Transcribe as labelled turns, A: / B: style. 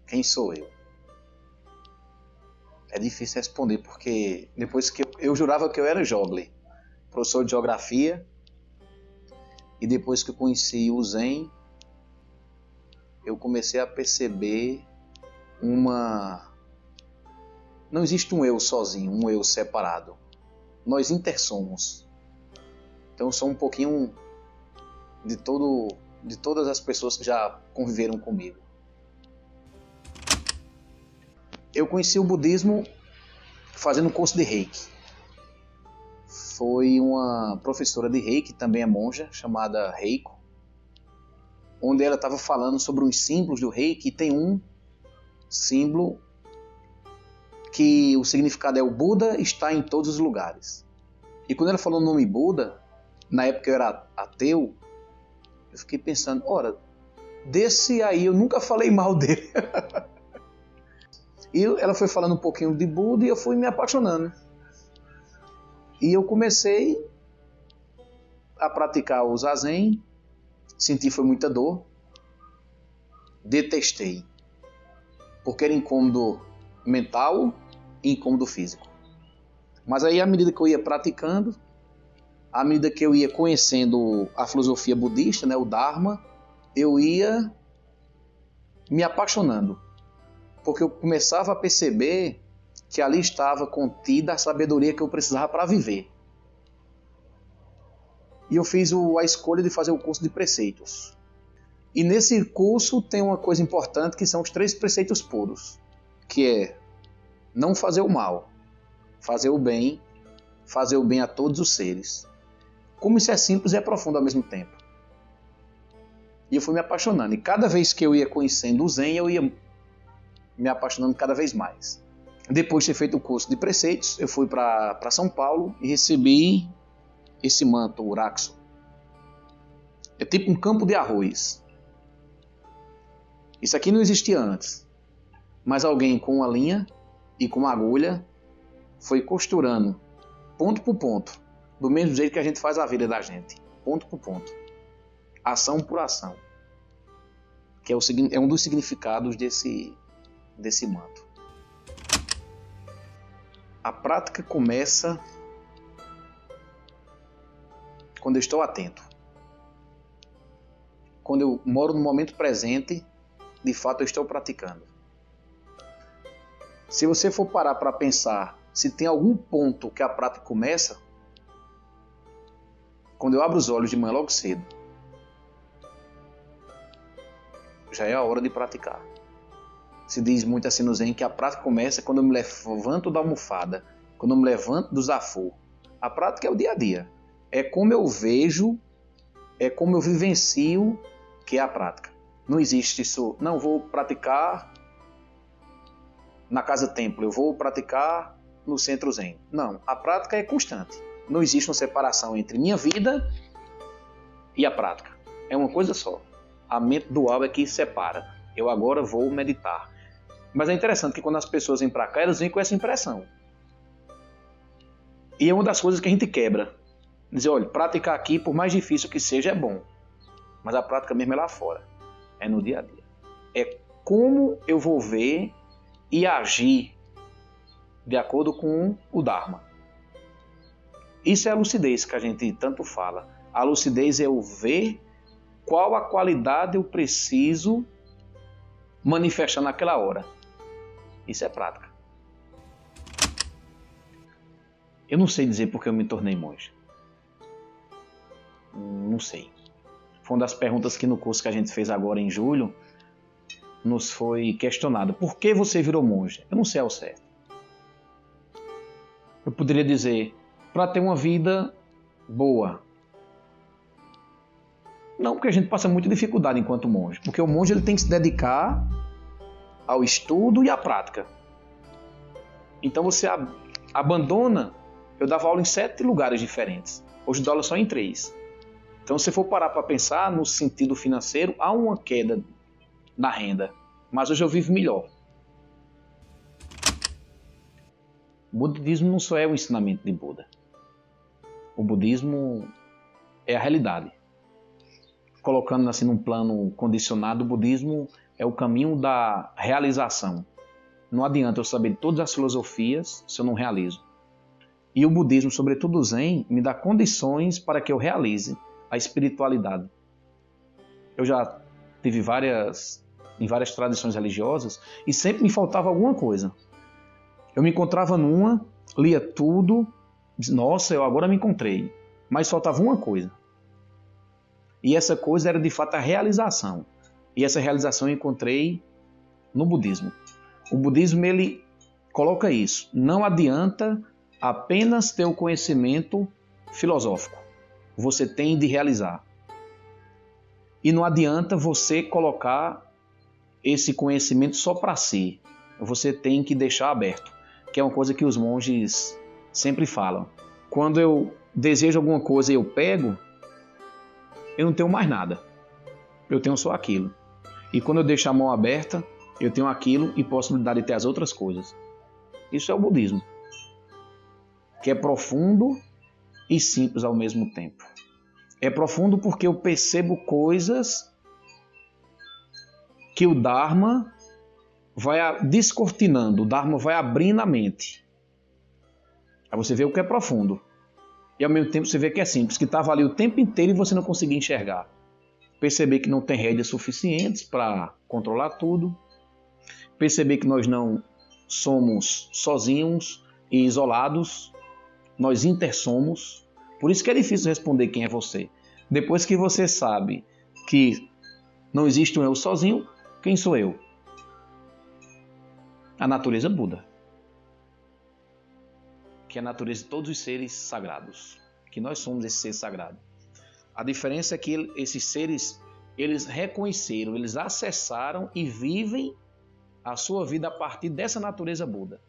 A: Quem sou eu? É difícil responder, porque depois que eu jurava que eu era Jogle, professor de geografia, e depois que eu conheci o Zen, eu comecei a perceber não existe um eu sozinho, um eu separado. Nós intersomos. Então eu sou um pouquinho de todas as pessoas que já conviveram comigo. Eu conheci o budismo fazendo um curso de Reiki. Foi uma professora de Reiki, também é monja, chamada Reiko, onde ela estava falando sobre os símbolos do Reiki, e tem um símbolo que o significado é: o Buda está em todos os lugares. E quando ela falou o nome Buda, na época eu era ateu, eu fiquei pensando, ora, desse aí eu nunca falei mal dele. E ela foi falando um pouquinho de Buda e eu fui me apaixonando. E eu comecei a praticar o Zazen, senti foi muita dor, detestei, porque era incômodo mental e incômodo físico. Mas aí, à medida que eu ia praticando, à medida que eu ia conhecendo a filosofia budista, né, o Dharma, eu ia me apaixonando, porque eu começava a perceber que ali estava contida a sabedoria que eu precisava para viver. E eu fiz a escolha de fazer o curso de preceitos. E nesse curso tem uma coisa importante, que são os 3 preceitos puros, que é não fazer o mal, fazer o bem a todos os seres. Como isso é simples e é profundo ao mesmo tempo. E eu fui me apaixonando. E cada vez que eu ia conhecendo o Zen, eu ia me apaixonando cada vez mais. Depois de ter feito o curso de preceitos, eu fui para São Paulo e recebi esse manto, o Uraxo. É tipo um campo de arroz. Isso aqui não existia antes. Mas alguém com uma linha e com uma agulha foi costurando, ponto por ponto, do mesmo jeito que a gente faz a vida da gente, ponto por ponto, ação por ação, que é um dos significados desse manto. A prática começa quando eu estou atento. Quando eu moro no momento presente, de fato eu estou praticando. Se você for parar para pensar se tem algum ponto que a prática começa, quando eu abro os olhos de manhã logo cedo, já é a hora de praticar. Se diz muito assim no Zen que a prática começa quando eu me levanto da almofada, quando eu me levanto do zafu. A prática é o dia a dia. É como eu vejo, é como eu vivencio que é a prática. Não existe isso, não vou praticar na casa-templo, eu vou praticar no centro Zen. Não, a prática é constante. Não existe uma separação entre minha vida e a prática. É uma coisa só. A mente dual é que separa. Eu agora vou meditar. Mas é interessante que quando as pessoas vêm para cá, elas vêm com essa impressão. E é uma das coisas que a gente quebra. Dizer, olha, praticar aqui, por mais difícil que seja, é bom. Mas a prática mesmo é lá fora. É no dia a dia. É como eu vou ver e agir de acordo com o Dharma. Isso é a lucidez que a gente tanto fala. A lucidez é eu ver qual a qualidade eu preciso manifestar naquela hora. Isso é prática. Eu não sei dizer porque eu me tornei monge. Não sei. Foi uma das perguntas que no curso que a gente fez agora em julho nos foi questionado. Por que você virou monge? Eu não sei ao certo. Eu poderia dizer, para ter uma vida boa. Não, porque a gente passa muita dificuldade enquanto monge. Porque o monge ele tem que se dedicar ao estudo e à prática. Então você abandona. Eu dava aula em 7 lugares diferentes. Hoje eu dou aula só em 3. Então se for parar para pensar no sentido financeiro, há uma queda na renda. Mas hoje eu vivo melhor. O budismo não só é o ensinamento de Buda. O budismo é a realidade. Colocando assim num plano condicionado, o budismo é o caminho da realização. Não adianta eu saber todas as filosofias se eu não realizo. E o budismo, sobretudo o Zen, me dá condições para que eu realize a espiritualidade. Eu já tive em várias tradições religiosas e sempre me faltava alguma coisa. Eu me encontrava numa, lia tudo, nossa, eu agora me encontrei. Mas faltava uma coisa. E essa coisa era de fato a realização. E essa realização eu encontrei no budismo. O budismo, ele coloca isso. Não adianta apenas ter o conhecimento filosófico. Você tem de realizar. E não adianta você colocar esse conhecimento só para si. Você tem que deixar aberto. Que é uma coisa que os monges sempre falam. Quando eu desejo alguma coisa e eu pego, eu não tenho mais nada. Eu tenho só aquilo. E quando eu deixo a mão aberta, eu tenho aquilo e possibilidade de ter as outras coisas. Isso é o budismo. Que é profundo e simples ao mesmo tempo. É profundo porque eu percebo coisas que o Dharma vai descortinando, o Dharma vai abrindo a mente. Aí você vê o que é profundo. E ao mesmo tempo você vê que é simples, que estava ali o tempo inteiro e você não conseguia enxergar. Perceber que não tem rédeas suficientes para controlar tudo. Perceber que nós não somos sozinhos e isolados. Nós intersomos. Por isso que é difícil responder quem é você. Depois que você sabe que não existe um eu sozinho, quem sou eu? A natureza Buda. Que é a natureza de todos os seres sagrados. Que nós somos esse ser sagrado. A diferença é que esses seres, eles reconheceram, eles acessaram e vivem a sua vida a partir dessa natureza Buda.